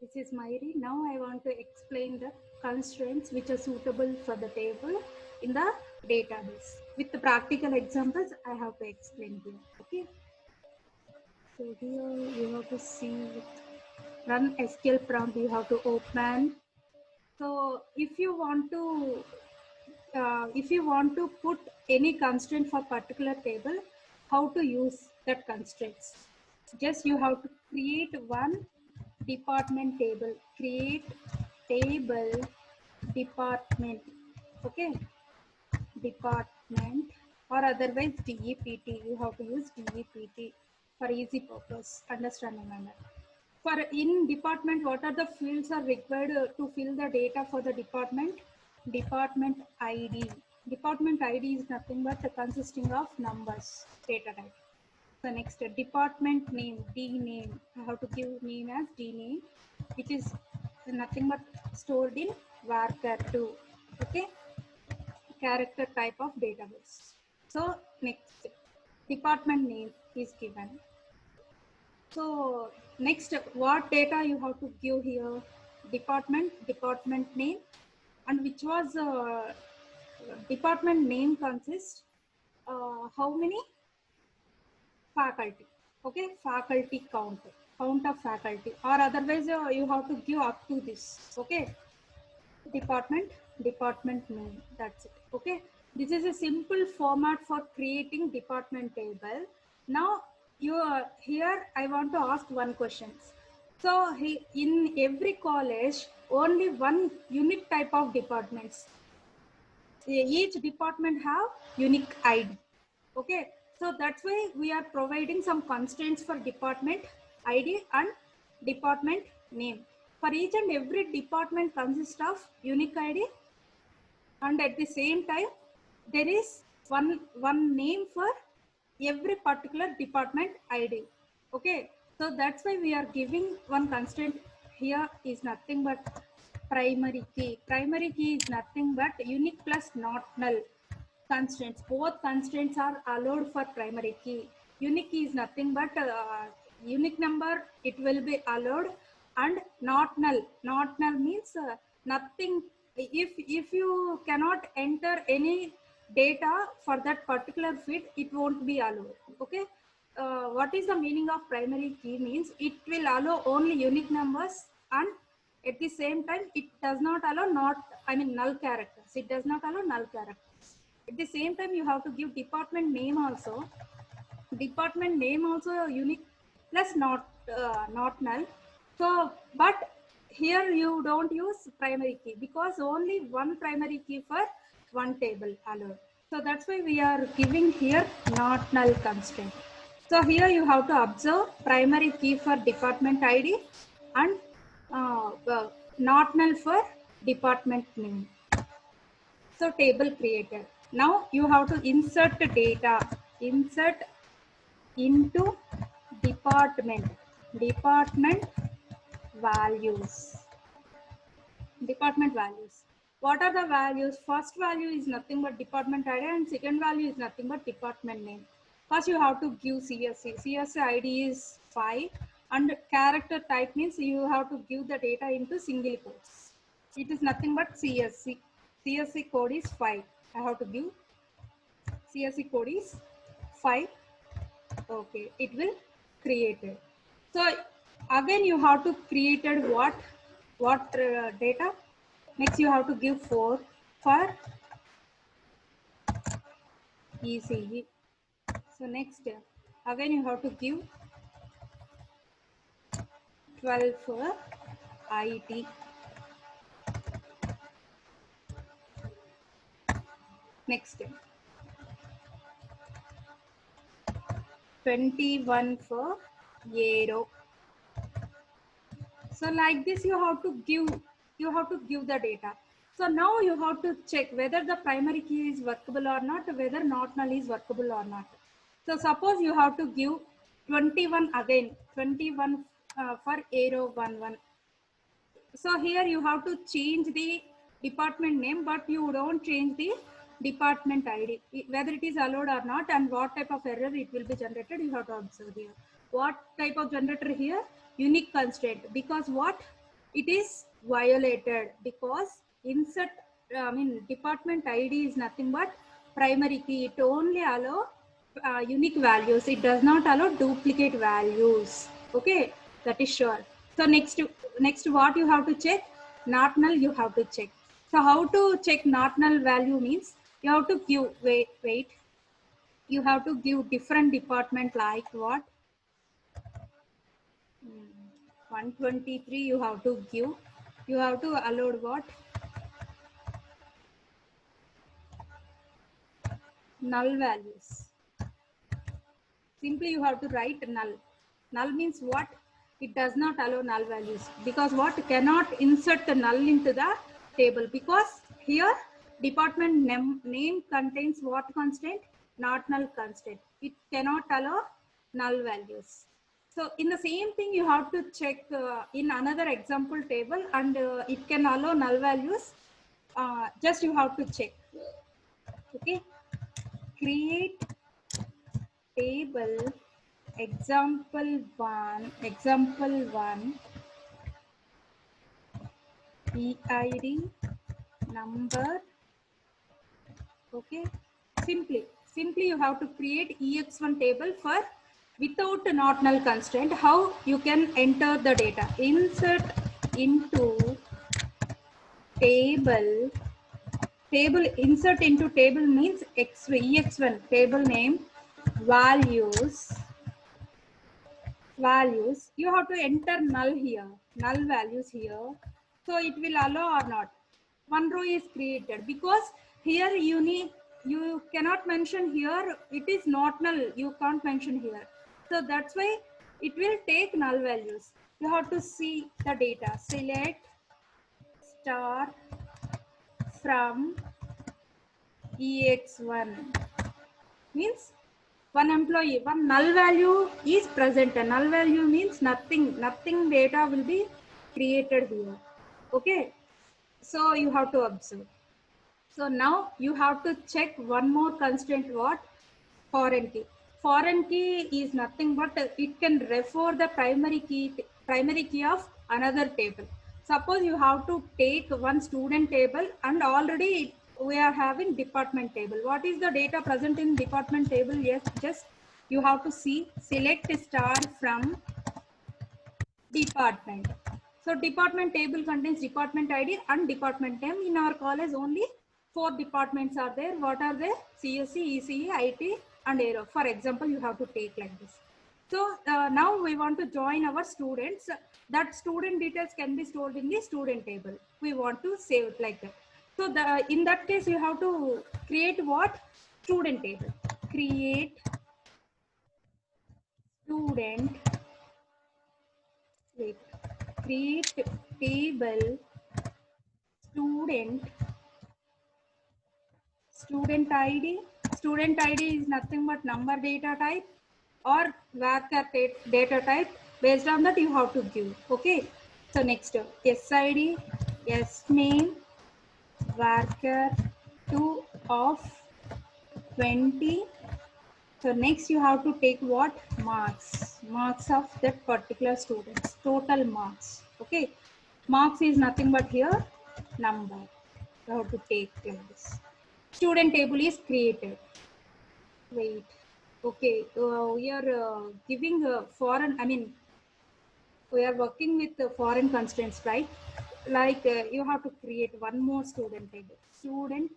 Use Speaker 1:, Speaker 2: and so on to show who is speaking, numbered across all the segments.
Speaker 1: This is Mayuri. Now I want to explain the constraints which are suitable for the table in the database. With the practical examples, I have to explain here. Okay. So here you have to see run SQL prompt. You have to open. So if you want to put any constraint for particular table, how to use that constraints? Just you have to create one department table. Create table department. Okay, department or otherwise DEPT. You have to use DEPT for easy purpose understanding manner. For in department, what are the fields are required to fill the data for the department? Department ID. Department ID is nothing but consisting of numbers, data type. So next, department name, D name. I have to give name as D name, which is nothing but stored in varchar2. Okay, character type of database. So next, department name is given. So next, what data you have to give here? Department name, and which was department name consists how many faculty? Okay, faculty count of faculty, or otherwise you have to give up to this. Okay, department name. That's it. Okay, this is a simple format for creating department table. Now you are here. I want to ask one question. So in every college, only one unique type of departments. Each department have unique ID. Okay, so that's why we are providing some constraints for department ID and department name. For each and every department consists of unique ID, and at the same time there is one name for every particular department ID. Okay, so that's why we are giving one constraint here is nothing but primary key. Primary key is nothing but unique plus not null constraints. Both constraints are allowed for primary key. Unique key is nothing but unique number, it will be allowed, and not null. Not null means nothing. If you cannot enter any data for that particular field, it won't be allowed. Okay. What is the meaning of primary key means it will allow only unique numbers, and at the same time it does not allow null characters. It does not allow null characters. At the same time, you have to give department name also. Department name also unique plus not null. So, but here you don't use primary key because only one primary key for one table allowed. So that's why we are giving here not null constraint. So here you have to observe primary key for department ID and not null for department name. So table created. Now you have to insert data. Insert into department. Department values. Department values. What are the values? First value is nothing but department ID, and second value is nothing but department name. First you have to give CSC. CSC ID is 5, and character type means you have to give the data into single quotes. It is nothing but CSC. CSC code is 5. I have to give CSC code is 5. Okay, it will create it. So again you have to created what data. Next you have to give 4 for ECE. So next again you have to give 12 for IT. Next 21 for Aero. So like this you have to give the data. So now you have to check whether the primary key is workable or not, whether not null is workable or not. So suppose you have to give 21 again, 21 for Aero 11. So here you have to change the department name, but you don't change the department ID, whether it is allowed or not, and what type of error it will be generated. You have to observe here. What type of generator here? Unique constraint. Because what? it is violated because insert, department ID is nothing but primary key. It only allow unique values. It does not allow duplicate values. Okay, that is sure. So next what you have to check? Not null you have to check. So how to check not null value means you have to give, wait. You have to give different department like what? 123 you have to give. You have to allow what? Null values. Simply you have to write null. Null means what? It does not allow null values because what? Cannot insert the null into the table because here department name contains what constraint? Not null constraint. It cannot allow null values. So in the same thing you have to check in another example table, and it can allow null values. Just you have to check. Okay. Create table example 1 EID number. Okay, simply you have to create ex1 table for without not null constraint. How you can enter the data? Insert into table. Insert into table means ex1 table name values. You have to enter null here, null values here. So it will allow or not. One row is created because here you cannot mention here. It is not null. You can't mention here. So that's why it will take null values. You have to see the data. Select star from ex1 means one employee, one null value is present. A null value means nothing data will be created here. Okay, so you have to observe. So now you have to check one more constraint. What? Foreign key. Foreign key is nothing but it can refer the primary key of another table. Suppose you have to take one student table and already we are having department table. What is the data present in department table? Yes, just you have to see, select star from department. So department table contains department ID and department name. In our college only 4 departments are there. What are they? CSE, ECE, IT and Aero. For example, you have to take like this. So now we want to join our students. That student details can be stored in the student table. We want to save it like that. So in that case, you have to create what? Student table. Create student. Wait. Create table student ID. Student ID is nothing but number data type or varchar data type. Based on that you have to give. Okay. So next SID, SNAME, varchar 2 of 20. So next you have to take what? Marks of that particular students, total marks. Okay, marks is nothing but here number. You have to take like this. Student table is created. Wait, okay, we are giving foreign, we are working with the foreign constraints, right? Like you have to create one more student table. Student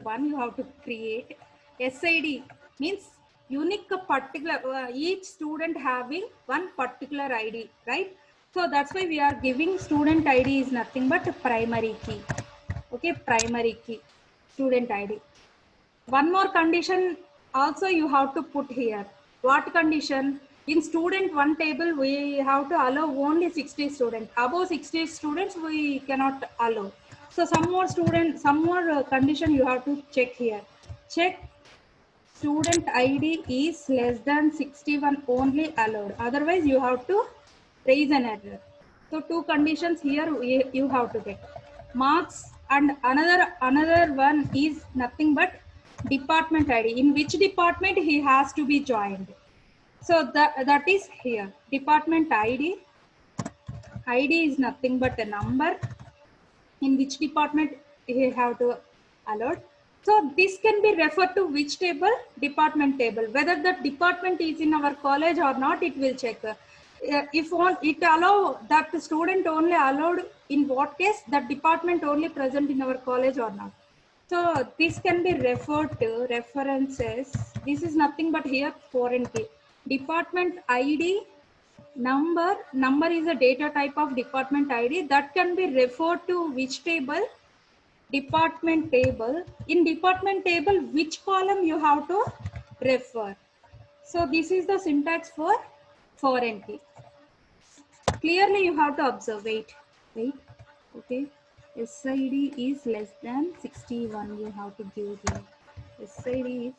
Speaker 1: 1 you have to create. SID means unique particular, each student having one particular ID, right? So that's why we are giving student ID is nothing but primary key. Okay, primary key, student ID. One more condition also you have to put here. What condition? In student 1 table, we have to allow only 60 students. Above 60 students, we cannot allow. So some more condition you have to check here. Check student ID is less than 61 only allowed. Otherwise, you have to raise an error. So 2 conditions here you have to get. Marks and another one is nothing but department ID. In which department he has to be joined. So that is here. Department ID ID is nothing but a number in which department you have to allot. So this can be referred to which table? Department table. Whether that department is in our college or not, it will check. If it allow that student only allowed in what case, that department only present in our college or not. So this can be referred to references. This is nothing but here foreign key. Department ID number is a data type of department ID that can be referred to which table? Department table. In department table, which column you have to refer? So this is the syntax for foreign key. Clearly you have to observe. Wait. Okay. SID is less than 61. You have to give here. SID is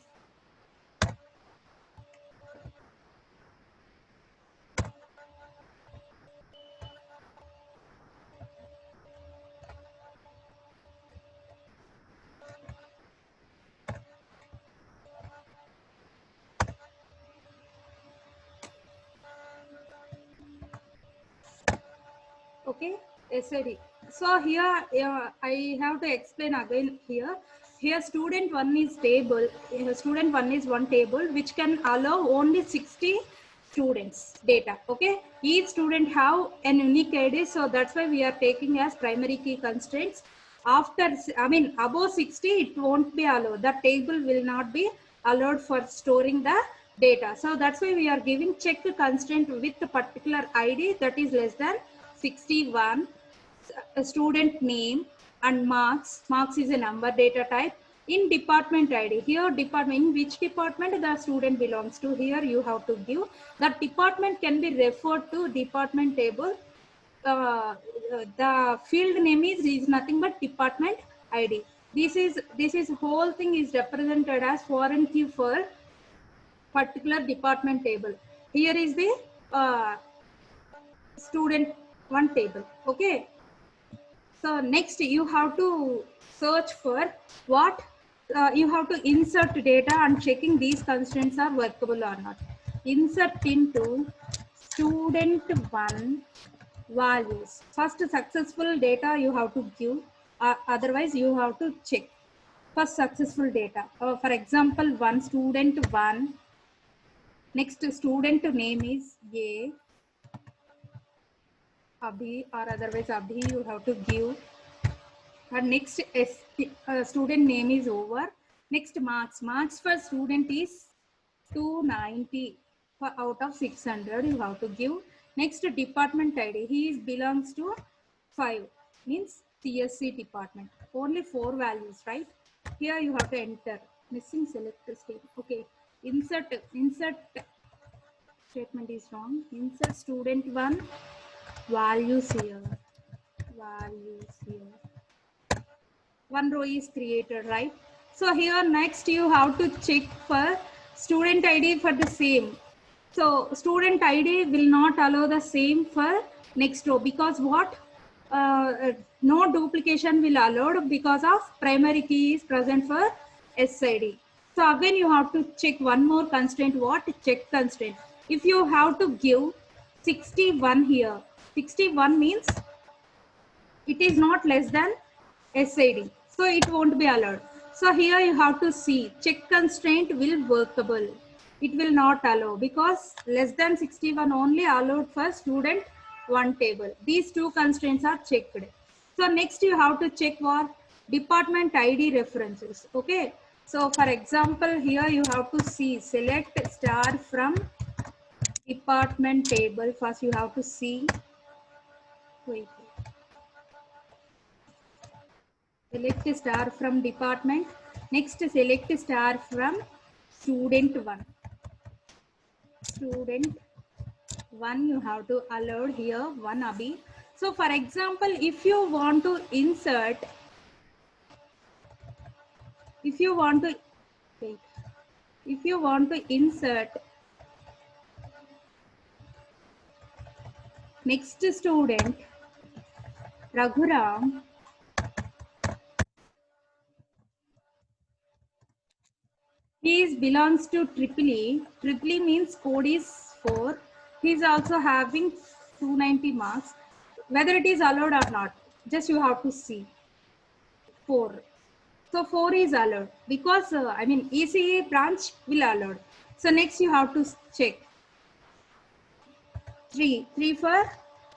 Speaker 1: okay. SID. So here I have to explain again here. Here student one is table. Student one is one table which can allow only 60 students data. Okay. Each student have an unique ID. So that's why we are taking as primary key constraints. After, above 60, it won't be allowed. The table will not be allowed for storing the data. So that's why we are giving check constraint with the particular ID that is less than 61. A student name and marks. Marks is a number data type. In department ID, here department, in which department the student belongs to, here you have to give. That department can be referred to department table. The field name is nothing but department ID. This is whole thing is represented as foreign key for particular department table. Here is the student one table. Okay. So next you have to search for what you have to insert data and checking these constraints are workable or not. Insert into student one values. First successful data you have to give, otherwise you have to check. First successful data. For example, one student one. Next student name is A. Abhi or otherwise Abhi you have to give. And next student name is over. Next marks for student is 290 out of 600 you have to give. Next department ID, he belongs to 5, means CSC department. Only 4 values, right? Here you have to enter. Missing select state. Okay. Insert statement is wrong. Insert student one values here. One row is created, right? So here next you have to check for student ID for the same. So student ID will not allow the same for next row because what? No duplication will allowed because of primary key is present for SID. So again you have to check one more constraint. What? Check constraint. If you have to give 61 here, 61 means it is not less than SID. So it won't be allowed. So here you have to see check constraint will workable. It will not allow because less than 61 only allowed for student one table. These two constraints are checked. So next you have to check what? Department ID references. Okay. So for example, here you have to see select star from department table. First you have to see. Wait. Select star from department. Next select star from student one. Student one you have to allow here one Abhi. So for example, if you want to insert, if you want to insert next student Raghuram, he belongs to triple E. Triple E means code is 4. He is also having 290 marks. whether it is allowed or not. Just you have to see. 4. So 4 is allowed because I mean ECE branch will allowed. So next you have to check. 3 for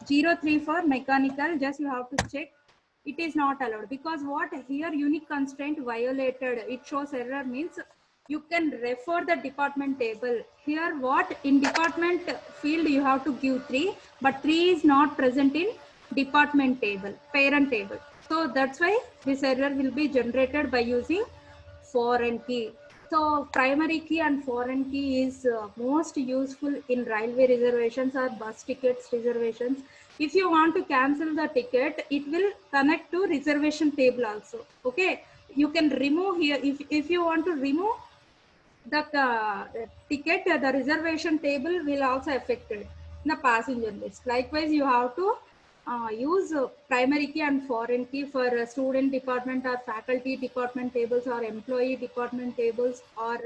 Speaker 1: 03 for mechanical. Just you have to check. It is not allowed because what here unique constraint violated. It shows error means you can refer the department table. Here what in department field you have to give 3, but 3 is not present in department table, parent table. So that's why this error will be generated by using foreign key. So primary key and foreign key is most useful in railway reservations or bus tickets reservations. If you want to cancel the ticket, it will connect to reservation table also. Okay, you can remove here. If you want to remove the ticket, the reservation table will also affect it in the passenger list. Likewise, you have to use primary key and foreign key for student department or faculty department tables or employee department tables or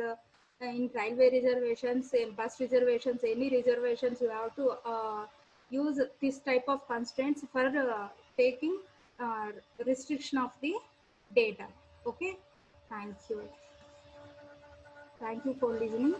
Speaker 1: in railway reservations, in bus reservations, any reservations, you have to use this type of constraints for taking uh, restriction of the data. Okay, thank you. Thank you for listening.